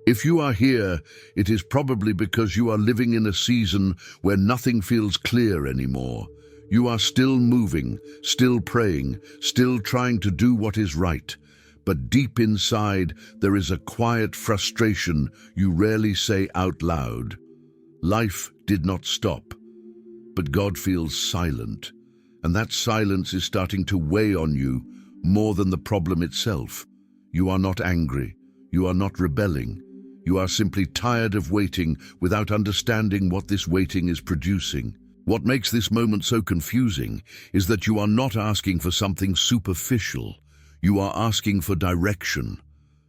If you are here, it is probably because you are living in a season where nothing feels clear anymore. You are still moving, still praying, still trying to do what is right. But deep inside, there is a quiet frustration you rarely say out loud. Life did not stop, but God feels silent. And that silence is starting to weigh on you more than the problem itself. You are not angry. You are not rebelling. You are simply tired of waiting without understanding what this waiting is producing. What makes this moment so confusing is that you are not asking for something superficial. You are asking for direction,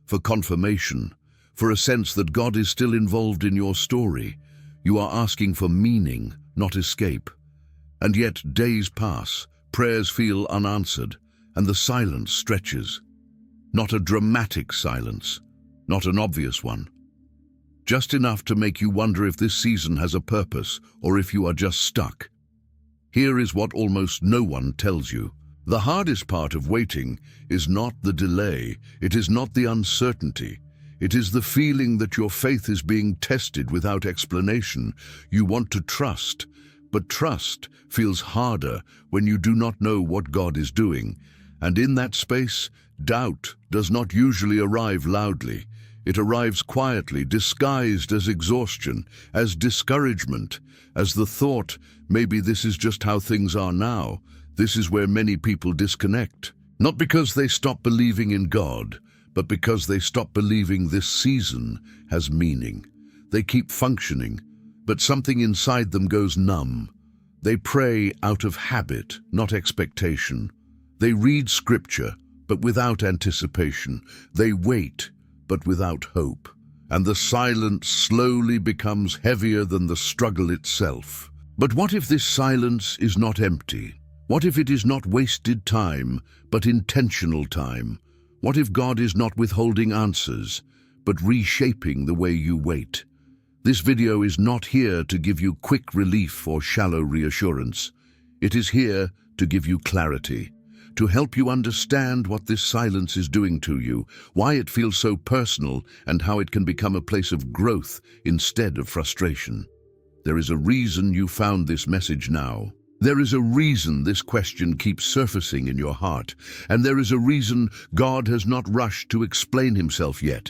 for confirmation, for a sense that God is still involved in your story. You are asking for meaning, not escape. And yet days pass, prayers feel unanswered, and the silence stretches. Not a dramatic silence, not an obvious one. Just enough to make you wonder if this season has a purpose or if you are just stuck. Here is what almost no one tells you. The hardest part of waiting is not the delay, it is not the uncertainty. It is the feeling that your faith is being tested without explanation. You want to trust, but trust feels harder when you do not know what God is doing. And in that space, doubt does not usually arrive loudly. It arrives quietly, disguised as exhaustion, as discouragement, as the thought, maybe this is just how things are now. This is where many people disconnect. Not because they stop believing in God, but because they stop believing this season has meaning. They keep functioning, but something inside them goes numb. They pray out of habit, not expectation. They read scripture, but without anticipation. They wait, but without hope. And the silence slowly becomes heavier than the struggle itself. But what if this silence is not empty? What if it is not wasted time, but intentional time? What if God is not withholding answers, but reshaping the way you wait? This video is not here to give you quick relief or shallow reassurance. It is here to give you clarity, to help you understand what this silence is doing to you, why it feels so personal, and how it can become a place of growth instead of frustration. There is a reason you found this message now. There is a reason this question keeps surfacing in your heart, and there is a reason God has not rushed to explain himself yet.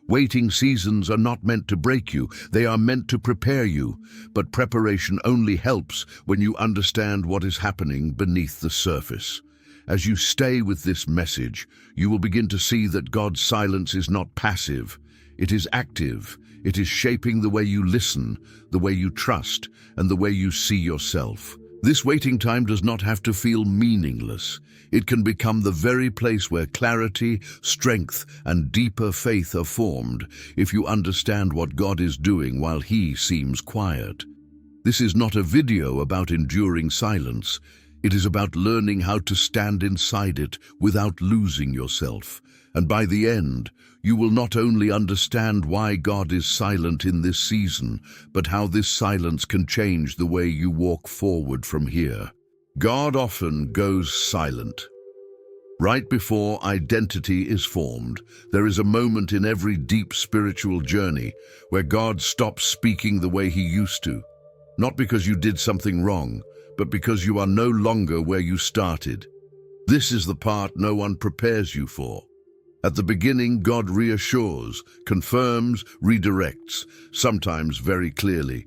Waiting seasons are not meant to break you, they are meant to prepare you, but preparation only helps when you understand what is happening beneath the surface. As you stay with this message, you will begin to see that God's silence is not passive, it is active. It is shaping the way you listen, the way you trust, and the way you see yourself. This waiting time does not have to feel meaningless. It can become the very place where clarity, strength, and deeper faith are formed if you understand what God is doing while He seems quiet. This is not a video about enduring silence. It is about learning how to stand inside it without losing yourself. And by the end, you will not only understand why God is silent in this season, but how this silence can change the way you walk forward from here. God often goes silent. Right before identity is formed, there is a moment in every deep spiritual journey where God stops speaking the way He used to. Not because you did something wrong, but because you are no longer where you started. This is the part no one prepares you for. At the beginning, God reassures, confirms, redirects, sometimes very clearly.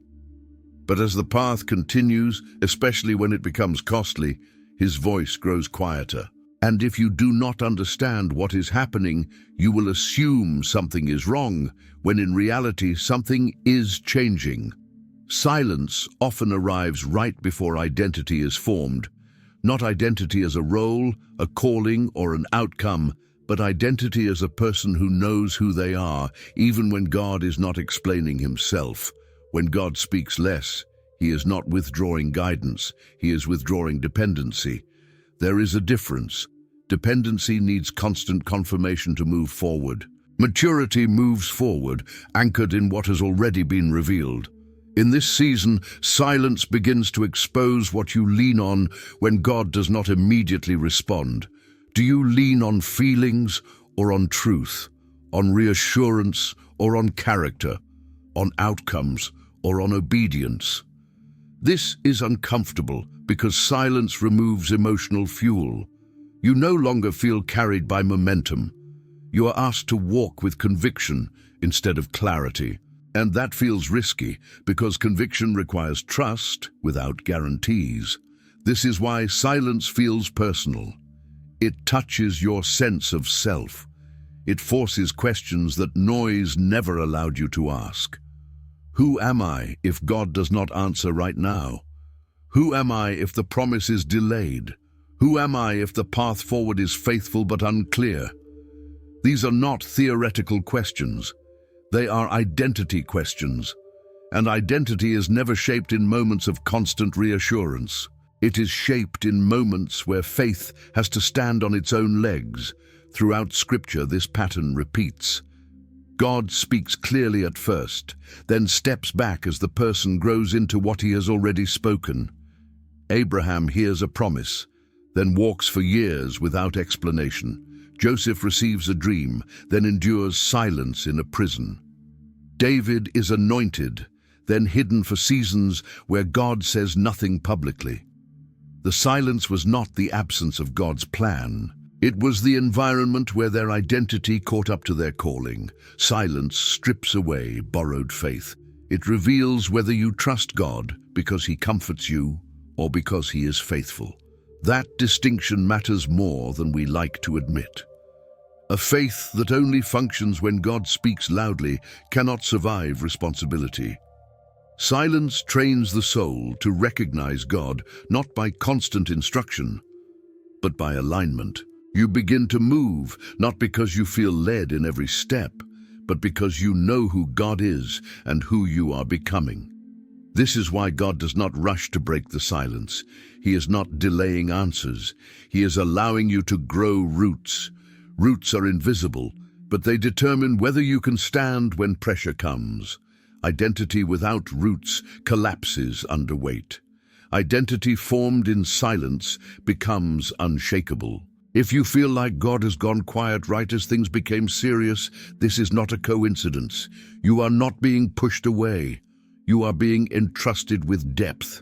But as the path continues, especially when it becomes costly, His voice grows quieter. And if you do not understand what is happening, you will assume something is wrong, when in reality something is changing. Silence often arrives right before identity is formed. Not identity as a role, a calling, or an outcome, but identity as a person who knows who they are, even when God is not explaining Himself. When God speaks less, He is not withdrawing guidance, He is withdrawing dependency. There is a difference. Dependency needs constant confirmation to move forward. Maturity moves forward, anchored in what has already been revealed. In this season, silence begins to expose what you lean on when God does not immediately respond. Do you lean on feelings or on truth? on reassurance or on character, on outcomes or on obedience. This is uncomfortable because silence removes emotional fuel. You no longer feel carried by momentum. You are asked to walk with conviction instead of clarity. And that feels risky because conviction requires trust without guarantees. This is why silence feels personal. It touches your sense of self. It forces questions that noise never allowed you to ask. Who am I if God does not answer right now? Who am I if the promise is delayed? Who am I if the path forward is faithful but unclear? These are not theoretical questions. They are identity questions. And identity is never shaped in moments of constant reassurance. It is shaped in moments where faith has to stand on its own legs. Throughout Scripture, this pattern repeats. God speaks clearly at first, then steps back as the person grows into what he has already spoken. Abraham hears a promise, then walks for years without explanation. Joseph receives a dream, then endures silence in a prison. David is anointed, then hidden for seasons where God says nothing publicly. The silence was not the absence of God's plan. It was the environment where their identity caught up to their calling. Silence strips away borrowed faith. It reveals whether you trust God because he comforts you or because he is faithful. That distinction matters more than we like to admit. A faith that only functions when God speaks loudly cannot survive responsibility. Silence trains the soul to recognize God not by constant instruction, but by alignment. You begin to move, not because you feel led in every step, but because you know who God is and who you are becoming. This is why God does not rush to break the silence. He is not delaying answers. He is allowing you to grow roots. Roots are invisible, but they determine whether you can stand when pressure comes. Identity without roots collapses under weight. Identity formed in silence becomes unshakable. If you feel like God has gone quiet right as things became serious, this is not a coincidence. You are not being pushed away. You are being entrusted with depth.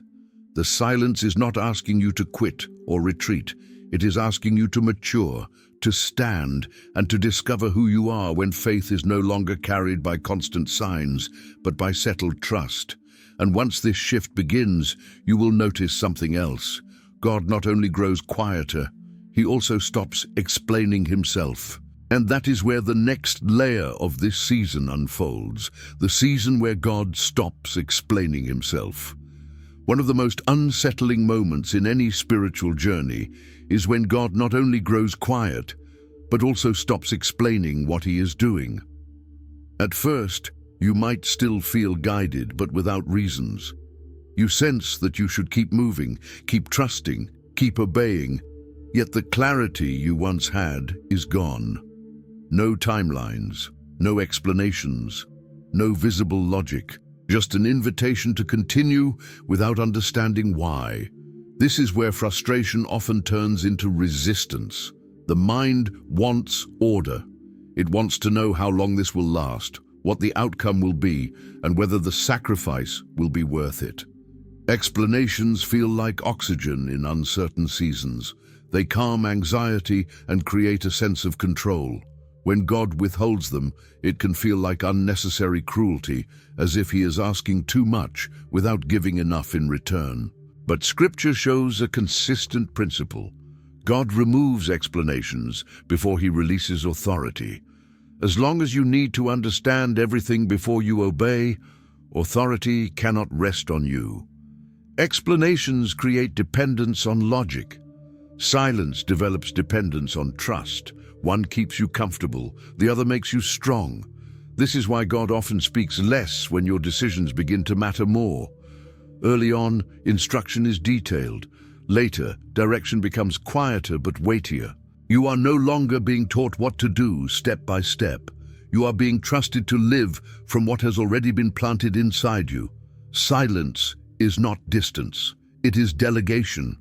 The silence is not asking you to quit or retreat. It is asking you to mature, to stand, and to discover who you are when faith is no longer carried by constant signs, but by settled trust. And once this shift begins, you will notice something else. God not only grows quieter, he also stops explaining himself. And that is where the next layer of this season unfolds, the season where God stops explaining himself. One of the most unsettling moments in any spiritual journey is when God not only grows quiet, but also stops explaining what he is doing. At first, you might still feel guided, but without reasons. You sense that you should keep moving, keep trusting, keep obeying, yet the clarity you once had is gone. No timelines, no explanations, no visible logic, just an invitation to continue without understanding why. This is where frustration often turns into resistance. The mind wants order. It wants to know how long this will last, what the outcome will be, and whether the sacrifice will be worth it. Explanations feel like oxygen in uncertain seasons. They calm anxiety and create a sense of control. When God withholds them, it can feel like unnecessary cruelty, as if he is asking too much without giving enough in return. But Scripture shows a consistent principle. God removes explanations before he releases authority. As long as you need to understand everything before you obey, authority cannot rest on you. Explanations create dependence on logic. Silence develops dependence on trust. One keeps you comfortable, the other makes you strong. This is why God often speaks less when your decisions begin to matter more. Early on, instruction is detailed. Later, direction becomes quieter but weightier. You are no longer being taught what to do step by step. You are being trusted to live from what has already been planted inside you. Silence is not distance. It is delegation.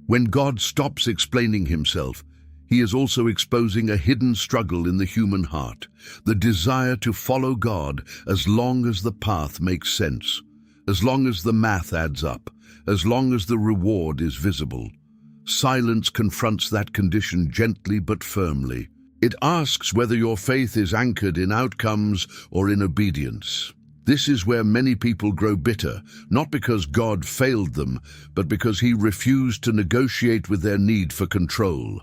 When God stops explaining himself, He is also exposing a hidden struggle in the human heart, the desire to follow God as long as the path makes sense, as long as the math adds up, as long as the reward is visible. Silence confronts that condition gently but firmly. It asks whether your faith is anchored in outcomes or in obedience. This is where many people grow bitter, not because God failed them, but because He refused to negotiate with their need for control.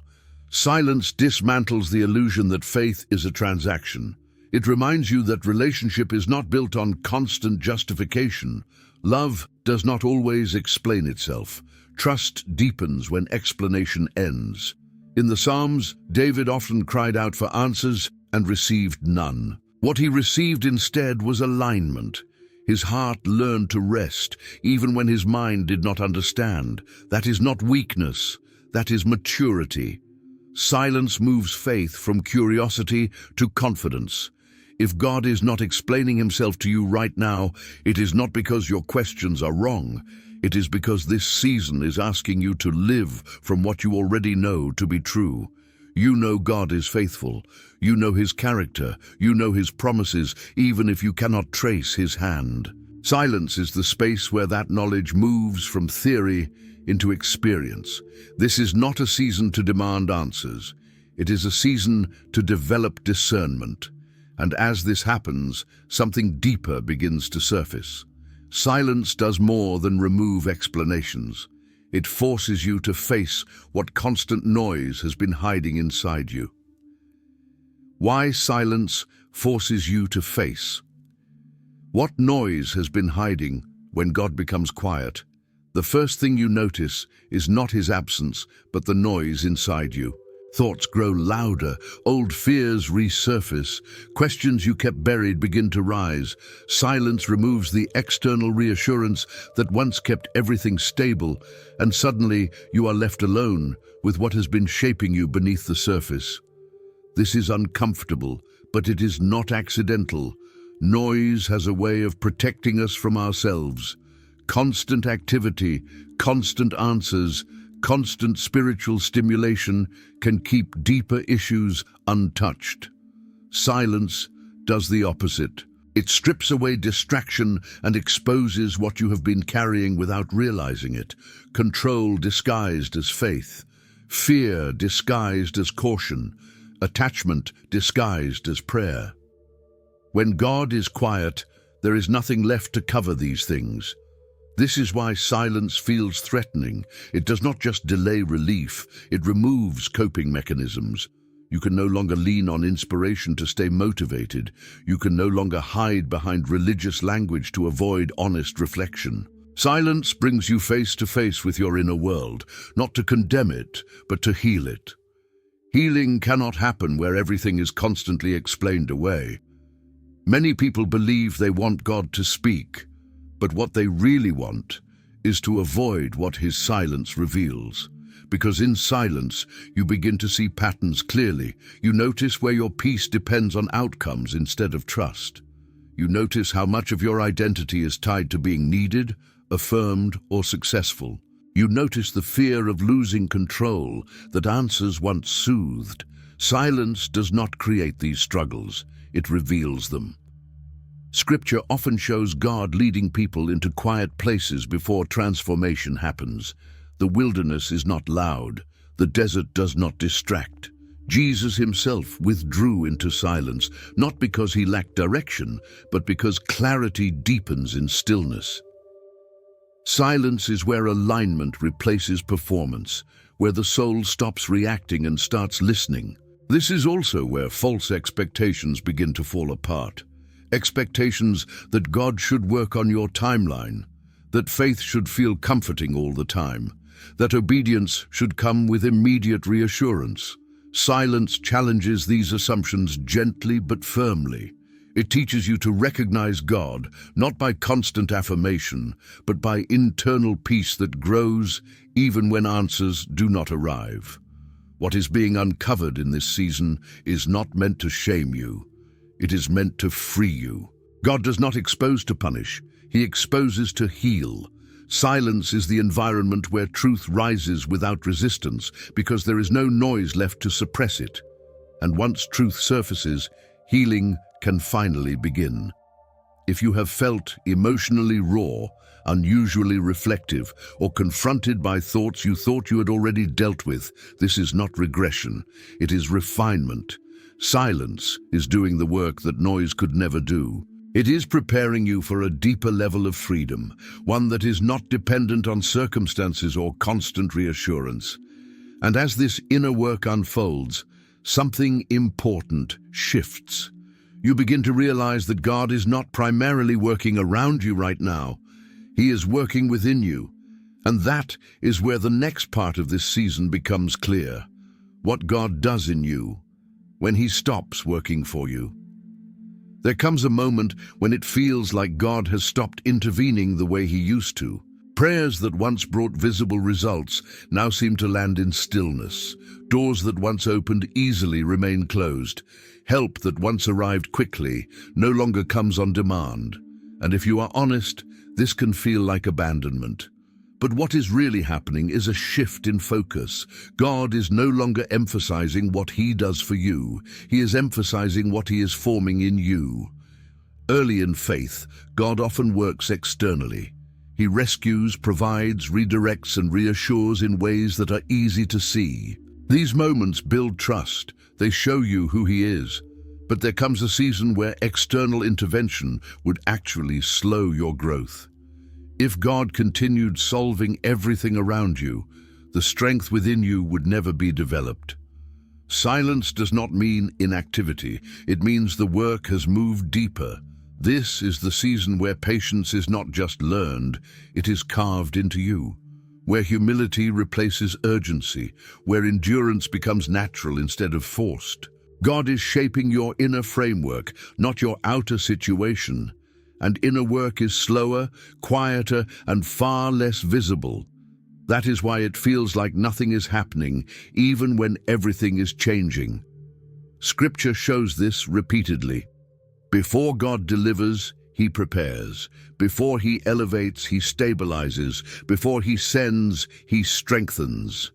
Silence dismantles the illusion that faith is a transaction. It reminds you that relationship is not built on constant justification. Love does not always explain itself. Trust deepens when explanation ends. In the Psalms, David often cried out for answers and received none. What he received instead was alignment. His heart learned to rest, even when his mind did not understand. That is not weakness, that is maturity. Silence moves faith from curiosity to confidence. If God is not explaining Himself to you right now, it is not because your questions are wrong. It is because this season is asking you to live from what you already know to be true. You know God is faithful. You know His character. You know His promises, even if you cannot trace His hand. Silence is the space where that knowledge moves from theory into experience. This is not a season to demand answers. It is a season to develop discernment. And as this happens, something deeper begins to surface. Silence does more than remove explanations. It forces you to face what constant noise has been hiding inside you. Why silence forces you to face? What noise has been hiding when God becomes quiet? The first thing you notice is not His absence, but the noise inside you. Thoughts grow louder, old fears resurface, questions you kept buried begin to rise. Silence removes the external reassurance that once kept everything stable, and suddenly you are left alone with what has been shaping you beneath the surface. This is uncomfortable, but it is not accidental. Noise has a way of protecting us from ourselves. Constant activity, constant answers, constant spiritual stimulation can keep deeper issues untouched. Silence does the opposite. It strips away distraction and exposes what you have been carrying without realizing it. Control disguised as faith, fear disguised as caution, attachment disguised as prayer. When God is quiet, there is nothing left to cover these things. This is why silence feels threatening. It does not just delay relief, it removes coping mechanisms. You can no longer lean on inspiration to stay motivated. You can no longer hide behind religious language to avoid honest reflection. Silence brings you face to face with your inner world, not to condemn it, but to heal it. Healing cannot happen where everything is constantly explained away. Many people believe they want God to speak, but what they really want is to avoid what His silence reveals. Because in silence, you begin to see patterns clearly. You notice where your peace depends on outcomes instead of trust. You notice how much of your identity is tied to being needed, affirmed, or successful. You notice the fear of losing control that answers once soothed. Silence does not create these struggles, it reveals them. Scripture often shows God leading people into quiet places before transformation happens. The wilderness is not loud. The desert does not distract. Jesus Himself withdrew into silence, not because He lacked direction, but because clarity deepens in stillness. Silence is where alignment replaces performance, where the soul stops reacting and starts listening. This is also where false expectations begin to fall apart. Expectations that God should work on your timeline, that faith should feel comforting all the time, that obedience should come with immediate reassurance. Silence challenges these assumptions gently but firmly. It teaches you to recognize God, not by constant affirmation, but by internal peace that grows even when answers do not arrive. What is being uncovered in this season is not meant to shame you. It is meant to free you. God does not expose to punish. He exposes to heal. Silence is the environment where truth rises without resistance because there is no noise left to suppress it. And once truth surfaces, healing can finally begin. If you have felt emotionally raw, unusually reflective, or confronted by thoughts you thought you had already dealt with, this is not regression, it is refinement. Silence is doing the work that noise could never do. It is preparing you for a deeper level of freedom, one that is not dependent on circumstances or constant reassurance. And as this inner work unfolds, something important shifts. You begin to realize that God is not primarily working around you right now. He is working within you. And that is where the next part of this season becomes clear. What God does in you when He stops working for you. There comes a moment when it feels like God has stopped intervening the way He used to. Prayers that once brought visible results now seem to land in stillness. Doors that once opened easily remain closed. Help that once arrived quickly no longer comes on demand. And if you are honest, this can feel like abandonment. But what is really happening is a shift in focus. God is no longer emphasizing what He does for you. He is emphasizing what He is forming in you. Early in faith, God often works externally. He rescues, provides, redirects, and reassures in ways that are easy to see. These moments build trust. They show you who He is. But there comes a season where external intervention would actually slow your growth. If God continued solving everything around you, the strength within you would never be developed. Silence does not mean inactivity. It means the work has moved deeper. This is the season where patience is not just learned, it is carved into you. Where humility replaces urgency, where endurance becomes natural instead of forced. God is shaping your inner framework, not your outer situation. And inner work is slower, quieter, and far less visible. That is why it feels like nothing is happening, even when everything is changing. Scripture shows this repeatedly. Before God delivers, He prepares. Before He elevates, He stabilizes. Before He sends, He strengthens.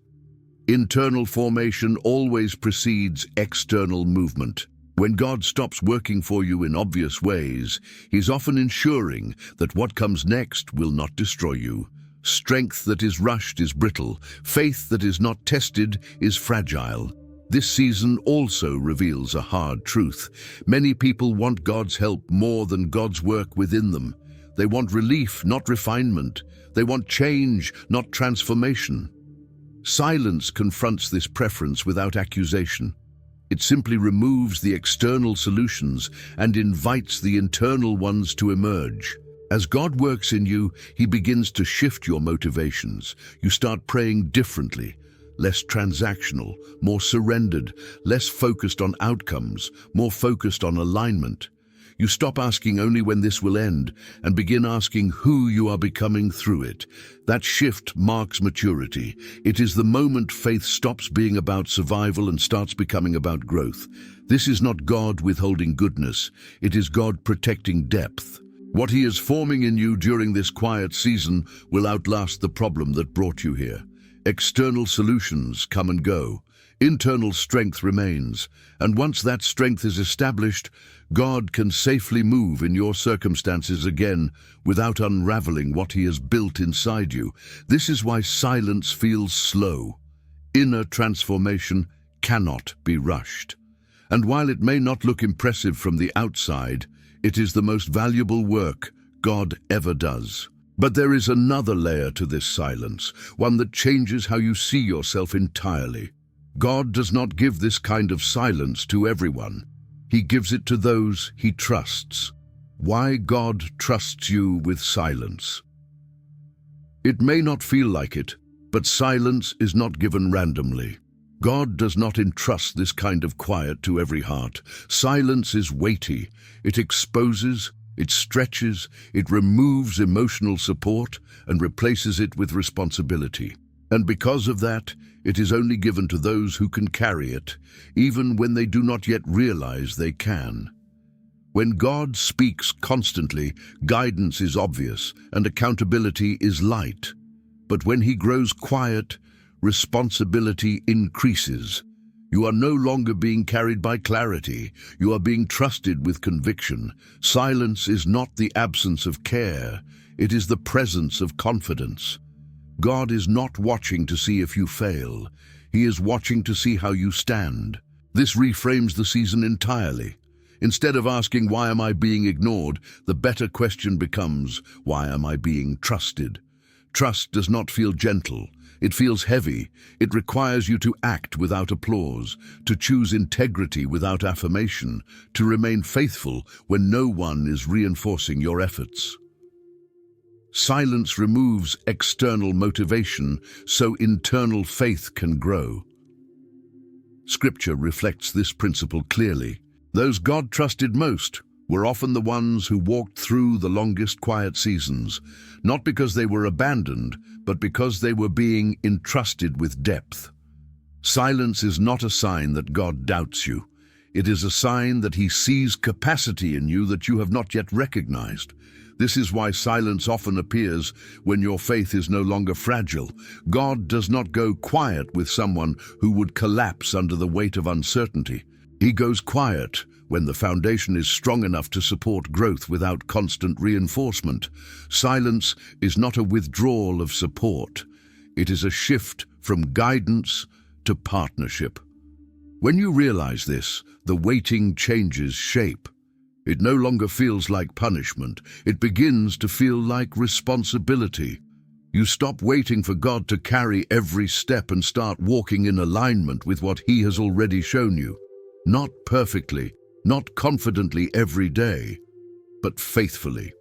Internal formation always precedes external movement. When God stops working for you in obvious ways, He's often ensuring that what comes next will not destroy you. Strength that is rushed is brittle. Faith that is not tested is fragile. This season also reveals a hard truth. Many people want God's help more than God's work within them. They want relief, not refinement. They want change, not transformation. Silence confronts this preference without accusation. It simply removes the external solutions and invites the internal ones to emerge. As God works in you, He begins to shift your motivations. You start praying differently, less transactional, more surrendered, less focused on outcomes, more focused on alignment. You stop asking only when this will end and begin asking who you are becoming through it. That shift marks maturity. It is the moment faith stops being about survival and starts becoming about growth. This is not God withholding goodness. It is God protecting depth. What He is forming in you during this quiet season will outlast the problem that brought you here. External solutions come and go. Internal strength remains, and once that strength is established, God can safely move in your circumstances again without unraveling what He has built inside you. This is why silence feels slow. Inner transformation cannot be rushed. And while it may not look impressive from the outside, it is the most valuable work God ever does. But there is another layer to this silence, one that changes how you see yourself entirely. God does not give this kind of silence to everyone. He gives it to those He trusts. Why God trusts you with silence. It may not feel like it, but silence is not given randomly. God does not entrust this kind of quiet to every heart. Silence is weighty. It exposes, it stretches, it removes emotional support and replaces it with responsibility. And because of that, it is only given to those who can carry it, even when they do not yet realize they can. When God speaks constantly, guidance is obvious and accountability is light. But when he grows quiet, responsibility increases. You are no longer being carried by clarity. You are being trusted with conviction. Silence is not the absence of care. It is the presence of confidence. God is not watching to see if you fail. He is watching to see how you stand. This reframes the season entirely. Instead of asking, "Why am I being ignored?" the better question becomes, "Why am I being trusted?" Trust does not feel gentle. It feels heavy. It requires you to act without applause, to choose integrity without affirmation, to remain faithful when no one is reinforcing your efforts. Silence removes external motivation so internal faith can grow. Scripture reflects this principle clearly. Those God trusted most were often the ones who walked through the longest quiet seasons, not because they were abandoned, but because they were being entrusted with depth. Silence is not a sign that God doubts you. It is a sign that he sees capacity in you that you have not yet recognized. This is why silence often appears when your faith is no longer fragile. God does not go quiet with someone who would collapse under the weight of uncertainty. He goes quiet when the foundation is strong enough to support growth without constant reinforcement. Silence is not a withdrawal of support. It is a shift from guidance to partnership. When you realize this, the waiting changes shape. It no longer feels like punishment. It begins to feel like responsibility. You stop waiting for God to carry every step and start walking in alignment with what he has already shown you. Not perfectly, not confidently every day, but faithfully.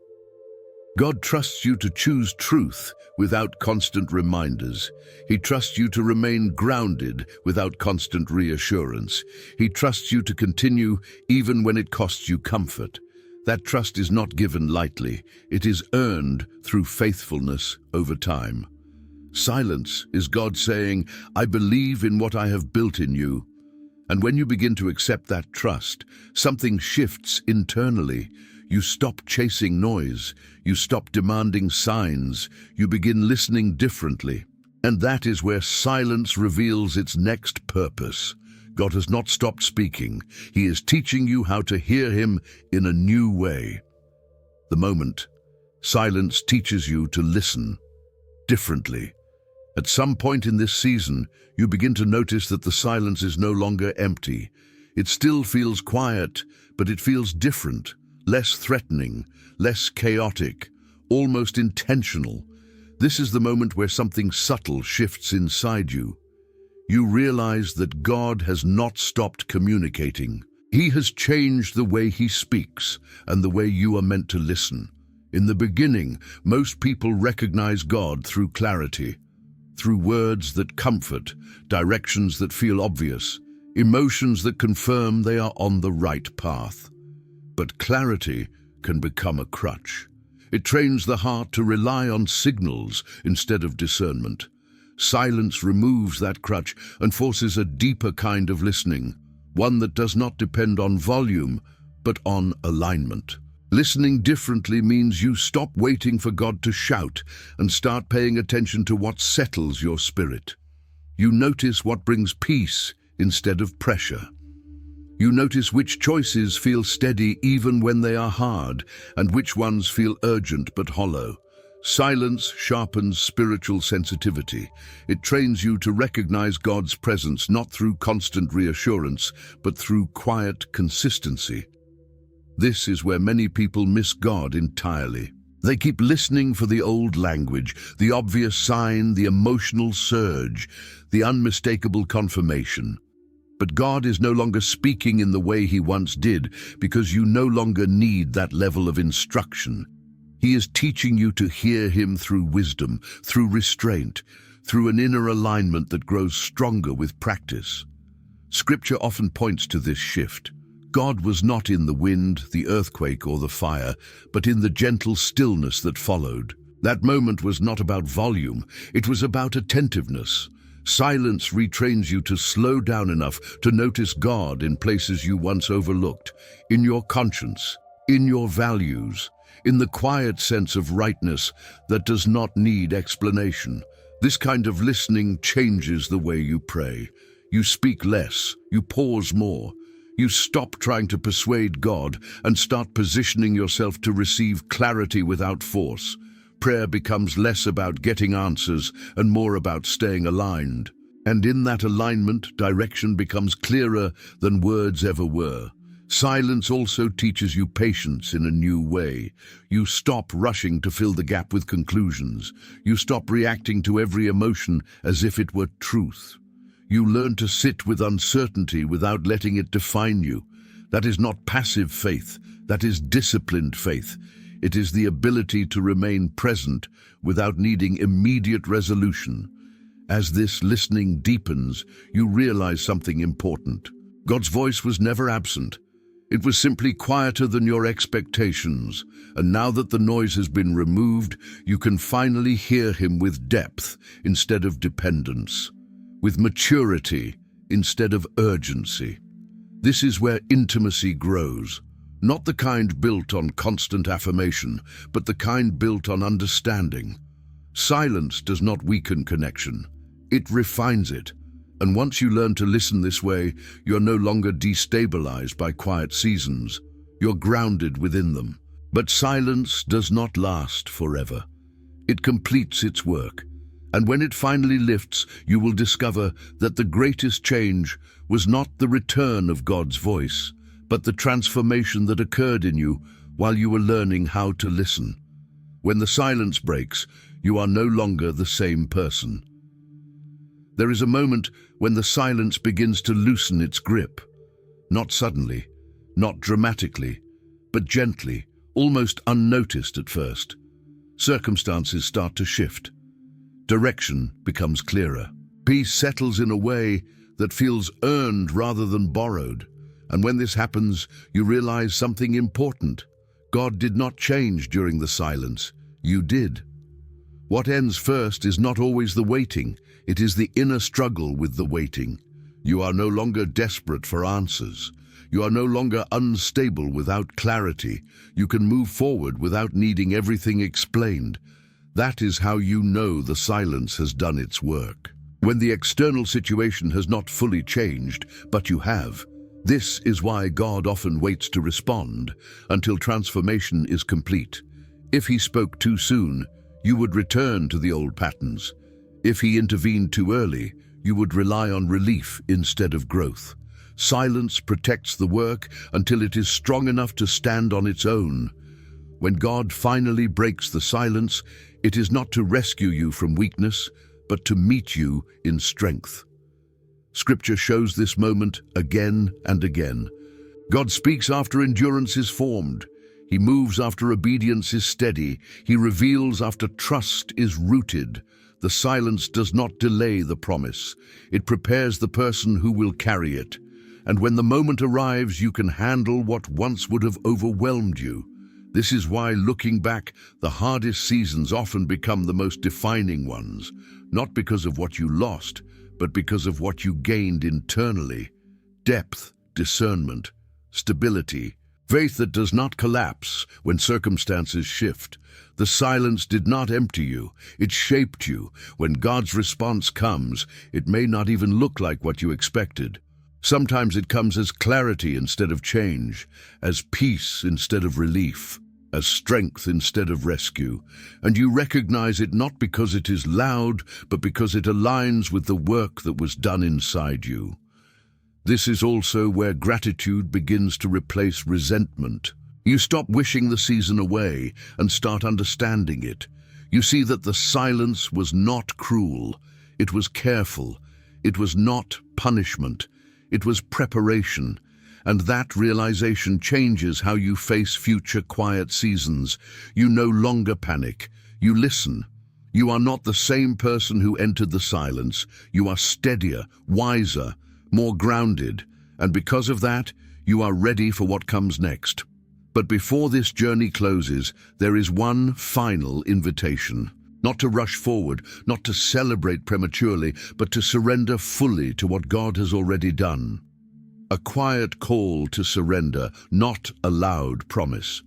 God trusts you to choose truth without constant reminders. He trusts you to remain grounded without constant reassurance. He trusts you to continue even when it costs you comfort. That trust is not given lightly. It is earned through faithfulness over time. Silence is God saying, "I believe in what I have built in you." And when you begin to accept that trust, something shifts internally. You stop chasing noise. You stop demanding signs. You begin listening differently. And that is where silence reveals its next purpose. God has not stopped speaking. He is teaching you how to hear him in a new way. The moment, silence teaches you to listen differently. At some point in this season, you begin to notice that the silence is no longer empty. It still feels quiet, but it feels different, less threatening, less chaotic, almost intentional. This is the moment where something subtle shifts inside you. You realize that God has not stopped communicating. He has changed the way he speaks and the way you are meant to listen. In the beginning, most people recognize God through clarity, through words that comfort, directions that feel obvious, emotions that confirm they are on the right path. But clarity can become a crutch. It trains the heart to rely on signals instead of discernment. Silence removes that crutch and forces a deeper kind of listening, one that does not depend on volume, but on alignment. Listening differently means you stop waiting for God to shout and start paying attention to what settles your spirit. You notice what brings peace instead of pressure. You notice which choices feel steady even when they are hard, and which ones feel urgent but hollow. Silence sharpens spiritual sensitivity. It trains you to recognize God's presence not through constant reassurance, but through quiet consistency. This is where many people miss God entirely. They keep listening for the old language, the obvious sign, the emotional surge, the unmistakable confirmation. But God is no longer speaking in the way he once did because you no longer need that level of instruction. He is teaching you to hear him through wisdom, through restraint, through an inner alignment that grows stronger with practice. Scripture often points to this shift. God was not in the wind, the earthquake, or the fire, but in the gentle stillness that followed. That moment was not about volume, it was about attentiveness. Silence retrains you to slow down enough to notice God in places you once overlooked, in your conscience, in your values, in the quiet sense of rightness that does not need explanation. This kind of listening changes the way you pray. You speak less, you pause more. You stop trying to persuade God and start positioning yourself to receive clarity without force. Prayer becomes less about getting answers and more about staying aligned. And in that alignment, direction becomes clearer than words ever were. Silence also teaches you patience in a new way. You stop rushing to fill the gap with conclusions. You stop reacting to every emotion as if it were truth. You learn to sit with uncertainty without letting it define you. That is not passive faith, that is disciplined faith. It is the ability to remain present without needing immediate resolution. As this listening deepens, you realize something important. God's voice was never absent. It was simply quieter than your expectations, and now that the noise has been removed, you can finally hear him with depth instead of dependence, with maturity instead of urgency. This is where intimacy grows, not the kind built on constant affirmation, but the kind built on understanding. Silence does not weaken connection, it refines it. And once you learn to listen this way, you're no longer destabilized by quiet seasons. You're grounded within them. But silence does not last forever. It completes its work. And when it finally lifts, you will discover that the greatest change was not the return of God's voice, but the transformation that occurred in you while you were learning how to listen. When the silence breaks, you are no longer the same person. There is a moment when the silence begins to loosen its grip. Not suddenly, not dramatically, but gently, almost unnoticed at first. Circumstances start to shift. Direction becomes clearer. Peace settles in a way that feels earned rather than borrowed. And when this happens, you realize something important. God did not change during the silence. You did. What ends first is not always the waiting. It is the inner struggle with the waiting. You are no longer desperate for answers. You are no longer unstable without clarity. You can move forward without needing everything explained. That is how you know the silence has done its work. When the external situation has not fully changed, but you have. This is why God often waits to respond until transformation is complete. If he spoke too soon, you would return to the old patterns. If he intervened too early, you would rely on relief instead of growth. Silence protects the work until it is strong enough to stand on its own. When God finally breaks the silence, it is not to rescue you from weakness, but to meet you in strength. Scripture shows this moment again and again. God speaks after endurance is formed. He moves after obedience is steady. He reveals after trust is rooted. The silence does not delay the promise. It prepares the person who will carry it. And when the moment arrives, you can handle what once would have overwhelmed you. This is why, looking back, the hardest seasons often become the most defining ones, not because of what you lost, but because of what you gained internally. Depth, discernment, stability, faith that does not collapse when circumstances shift. The silence did not empty you, it shaped you. When God's response comes, it may not even look like what you expected. Sometimes it comes as clarity instead of change, as peace instead of relief, as strength instead of rescue. And you recognize it not because it is loud, but because it aligns with the work that was done inside you. This is also where gratitude begins to replace resentment. You stop wishing the season away and start understanding it. You see that the silence was not cruel. It was careful. It was not punishment. It was preparation. And that realization changes how you face future quiet seasons. You no longer panic. You listen. You are not the same person who entered the silence. You are steadier, wiser, more grounded. And because of that, you are ready for what comes next. But before this journey closes, there is one final invitation. Not to rush forward, not to celebrate prematurely, but to surrender fully to what God has already done. A quiet call to surrender, not a loud promise.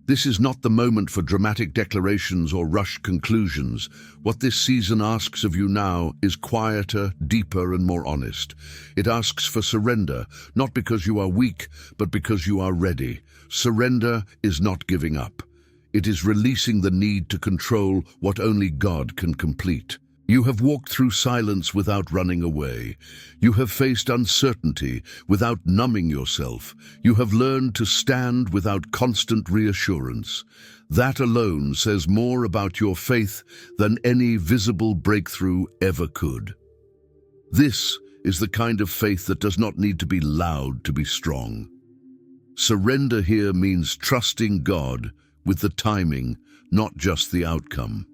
This is not the moment for dramatic declarations or rushed conclusions. What this season asks of you now is quieter, deeper, and more honest. It asks for surrender, not because you are weak, but because you are ready. Surrender is not giving up. It is releasing the need to control what only God can complete. You have walked through silence without running away. You have faced uncertainty without numbing yourself. You have learned to stand without constant reassurance. That alone says more about your faith than any visible breakthrough ever could. This is the kind of faith that does not need to be loud to be strong. Surrender here means trusting God with the timing, not just the outcome.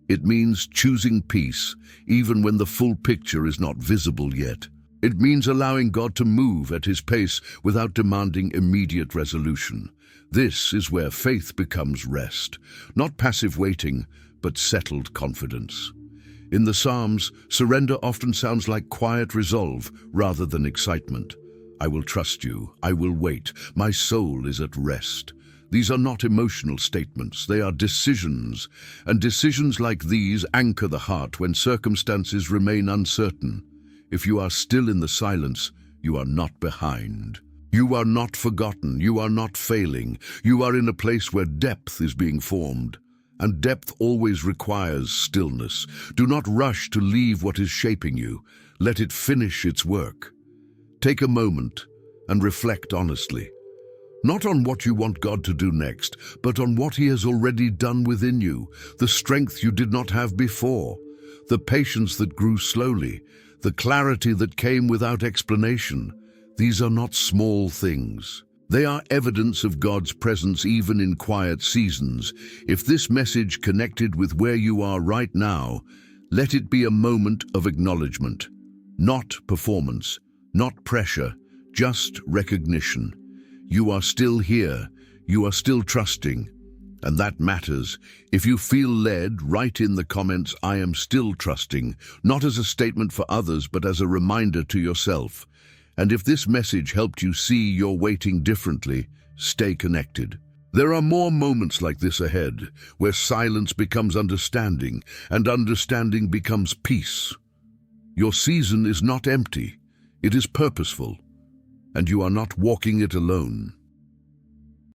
It means choosing peace, even when the full picture is not visible yet. It means allowing God to move at His pace without demanding immediate resolution. This is where faith becomes rest, not passive waiting, but settled confidence. In the Psalms, surrender often sounds like quiet resolve rather than excitement. I will trust you, I will wait, my soul is at rest. These are not emotional statements, they are decisions, and decisions like these anchor the heart when circumstances remain uncertain. If you are still in the silence, you are not behind. You are not forgotten, you are not failing. You are in a place where depth is being formed, and depth always requires stillness. Do not rush to leave what is shaping you. Let it finish its work. Take a moment and reflect honestly. Not on what you want God to do next, but on what He has already done within you, the strength you did not have before, the patience that grew slowly, the clarity that came without explanation. These are not small things. They are evidence of God's presence even in quiet seasons. If this message connected with where you are right now, let it be a moment of acknowledgement, not performance, not pressure, just recognition. You are still here, you are still trusting, and that matters. If you feel led, write in the comments, I am still trusting, not as a statement for others, but as a reminder to yourself. And if this message helped you see your waiting differently, stay connected. There are more moments like this ahead, where silence becomes understanding, and understanding becomes peace. Your season is not empty, it is purposeful. And you are not walking it alone.